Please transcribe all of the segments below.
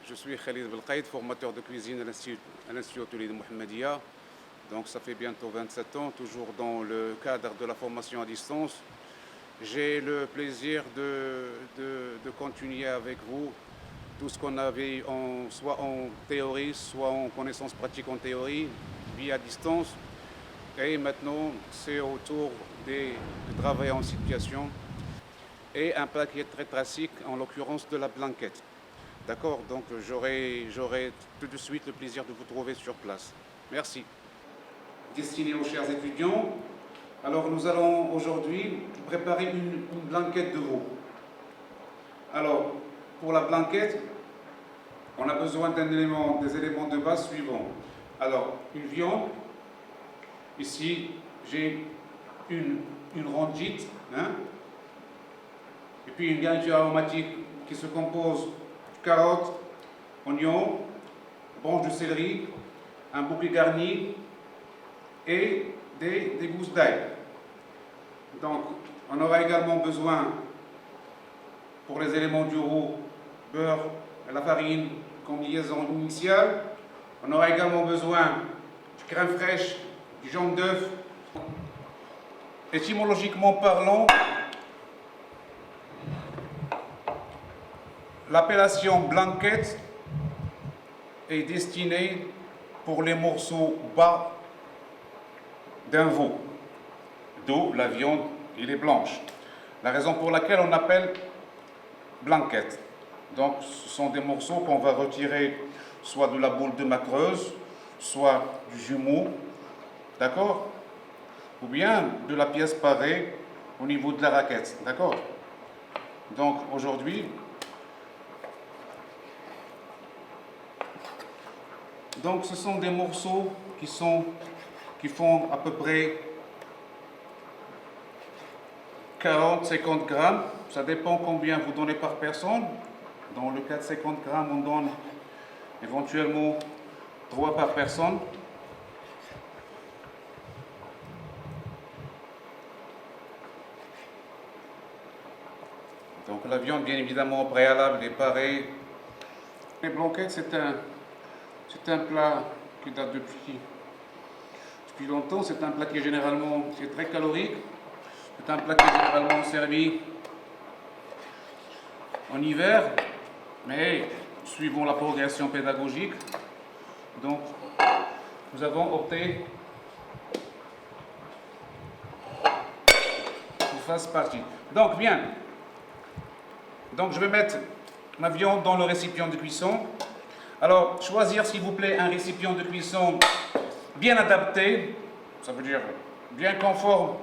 Je suis Khalid Belkaïd, formateur de cuisine à l'Institut hôtelier de Mohammedia. Donc ça fait bientôt 27 ans, toujours dans le cadre de la formation à distance. J'ai le plaisir de continuer avec vous tout ce qu'on avait soit en théorie, soit en connaissance pratique en théorie, via distance. Et maintenant, c'est au tour de travailler en situation. Et un plat qui est très classique, en l'occurrence de la blanquette. D'accord, donc j'aurai tout de suite le plaisir de vous trouver sur place. Merci. Destiné aux chers étudiants, alors nous allons aujourd'hui préparer une blanquette de veau. Alors, pour la blanquette, on a besoin des éléments de base suivants. Alors, une viande. Ici, j'ai une rondite, hein, et puis une garniture aromatique qui se compose de carottes, oignons, branches de céleri, un bouquet garni et des gousses d'ail. Donc, on aura également besoin, pour les éléments du veau, beurre et la farine comme liaison initiale. On aura également besoin de crème fraîche, du jaune d'œuf. Étymologiquement parlant, l'appellation blanquette est destinée pour les morceaux bas d'un veau, d'où la viande il est blanche. La raison pour laquelle on appelle blanquette. Donc ce sont des morceaux qu'on va retirer soit de la boule de macreuse, soit du jumeau, d'accord, ou bien de la pièce parée au niveau de la raquette, d'accord. Donc aujourd'hui, donc ce sont des morceaux qui font à peu près 40-50 grammes, ça dépend combien vous donnez par personne. Dans le cas de 50 grammes, on donne éventuellement 3 par personne. Donc la viande, bien évidemment, au préalable est parée. Les blanquettes, c'est un plat qui date depuis longtemps. C'est un plat qui est très calorique. C'est un plat qui est généralement servi en hiver, mais suivant la progression pédagogique, donc nous avons opté pour faire partie. Donc bien, donc je vais mettre ma viande dans le récipient de cuisson. Alors choisir s'il vous plaît un récipient de cuisson bien adapté, ça veut dire bien conforme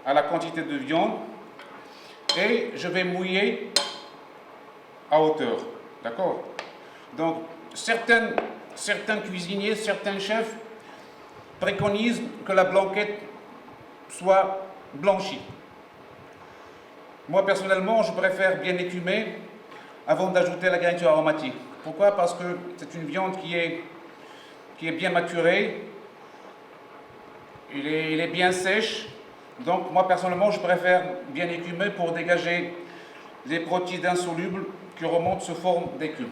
à la quantité de viande, et je vais mouiller à hauteur, d'accord. Donc certains cuisiniers, certains chefs préconisent que la blanquette soit blanchie. Moi personnellement, je préfère bien écumer avant d'ajouter la garniture aromatique. Pourquoi? Parce que c'est une viande qui est bien maturée, il est bien sèche. Donc moi personnellement je préfère bien écumer pour dégager les protéines insolubles qui remontent sous forme d'écume.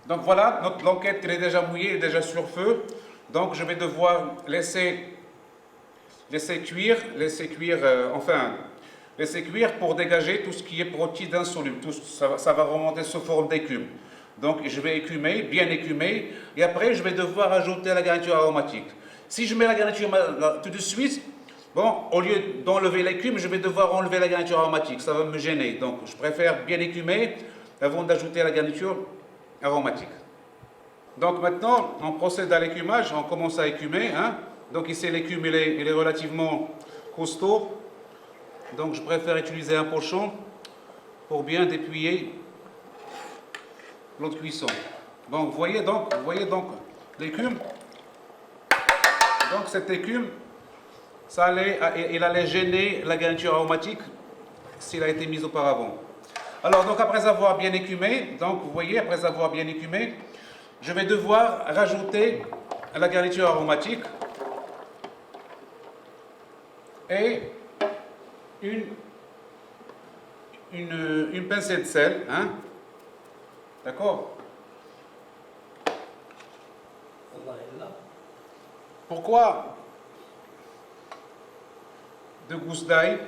Donc voilà, notre blanquette elle est déjà mouillée, elle est déjà sur feu. Donc je vais devoir laisser cuire pour dégager tout ce qui est protéines insolubles. Ça va remonter sous forme d'écume. Donc je vais écumer, bien écumer, et après je vais devoir ajouter la garniture aromatique. Si je mets la garniture tout de suite, bon, au lieu d'enlever l'écume, je vais devoir enlever la garniture aromatique. Ça va me gêner. Donc je préfère bien écumer avant d'ajouter la garniture aromatique. Donc maintenant, on procède à l'écumage, on commence à écumer. Hein. Donc ici, l'écume, il est relativement costaud. Donc je préfère utiliser un pochon pour bien dépouiller l'eau de cuisson. Bon, vous voyez donc l'écume. Donc cette écume, il allait gêner la garniture aromatique s'il a été mis auparavant. Alors, donc après avoir bien écumé, donc vous voyez, après avoir bien écumé, je vais devoir rajouter la garniture aromatique et une pincée de sel, hein? D'accord? Pourquoi de gousses d'ail?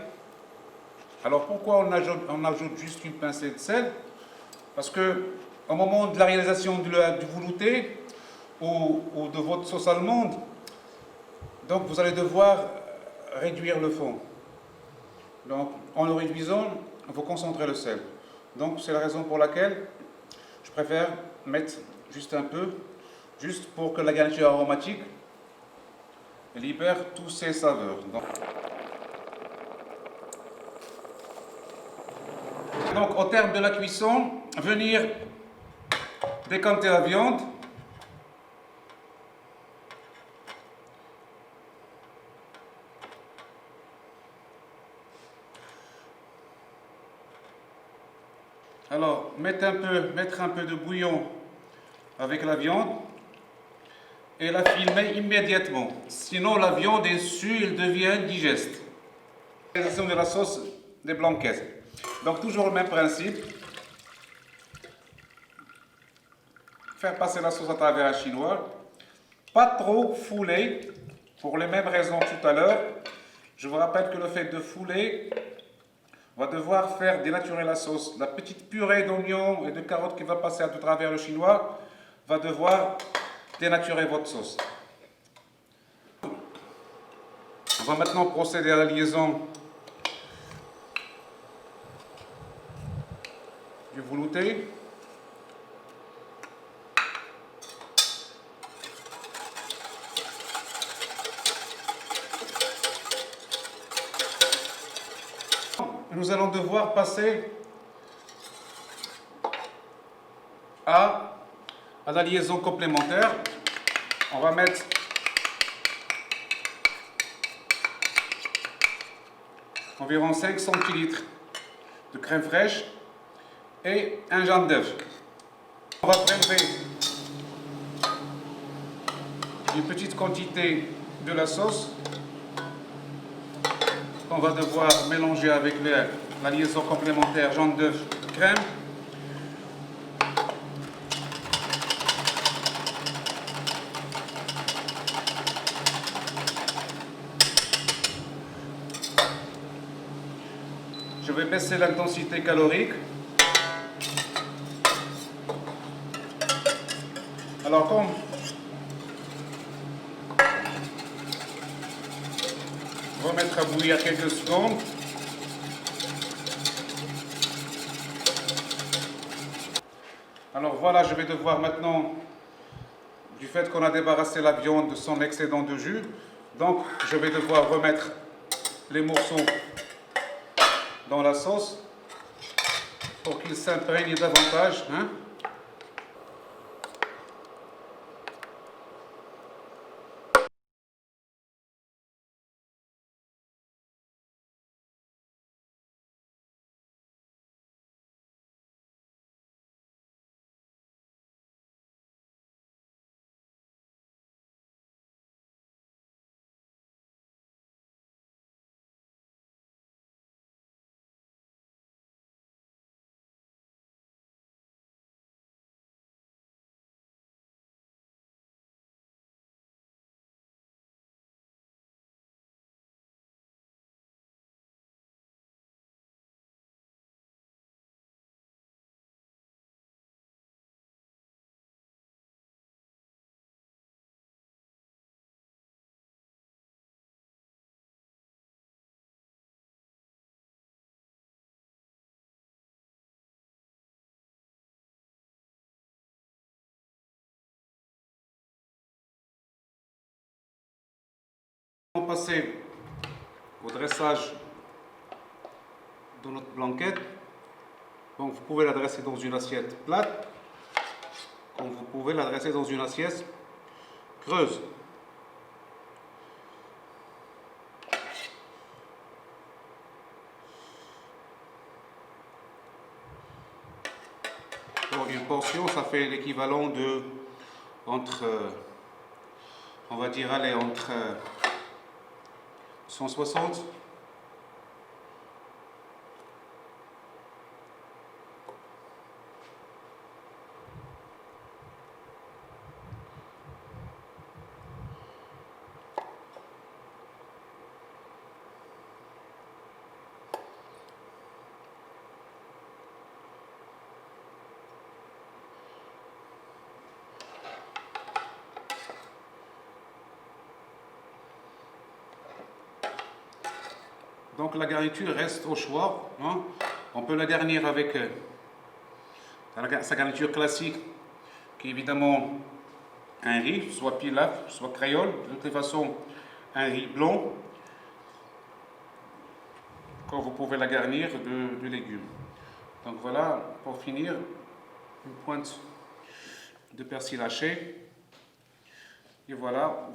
Alors pourquoi on ajoute juste une pincée de sel? Parce que au moment de la réalisation du velouté ou de votre sauce allemande, donc vous allez devoir réduire le fond. Donc en le réduisant, vous concentrez le sel. Donc c'est la raison pour laquelle je préfère mettre juste un peu, juste pour que la garniture aromatique libère toutes ses saveurs. Donc au terme de la cuisson, venir décanter la viande. Alors, mettre un peu de bouillon avec la viande et la filmer immédiatement. Sinon, la viande dessus, elle devient indigeste. Réalisation de la sauce des blanquettes. Donc, toujours le même principe. Faire passer la sauce à travers un chinois. Pas trop fouler, pour les mêmes raisons que tout à l'heure. Je vous rappelle que le fait de fouler va devoir faire dénaturer la sauce. La petite purée d'oignons et de carottes qui va passer à travers le chinois va devoir dénaturer votre sauce. On va maintenant procéder à la liaison du velouté. Nous allons devoir passer à la liaison complémentaire. On va mettre environ 5 centilitres de crème fraîche et un jaune d'œuf. On va prélever une petite quantité de la sauce qu'on va devoir mélanger avec la liaison complémentaire jaune d'œuf crème. Je vais baisser l'intensité calorique. Alors comme remettre à bouillir quelques secondes. Alors voilà, je vais devoir maintenant, du fait qu'on a débarrassé la viande de son excédent de jus, donc je vais devoir remettre les morceaux dans la sauce pour qu'ils s'imprègnent davantage, hein. On va passer au dressage de notre blanquette. Donc vous pouvez la dresser dans une assiette plate, comme vous pouvez la dresser dans une assiette creuse. pour une portion, ça fait l'équivalent de entre, on va dire, allez, entre 160. Donc la garniture reste au choix, hein. On peut la garnir avec sa garniture classique, qui est évidemment un riz, soit pilaf, soit créole, de toute façon un riz blanc, quand vous pouvez la garnir de légumes. Donc voilà, pour finir, une pointe de persil haché, et voilà.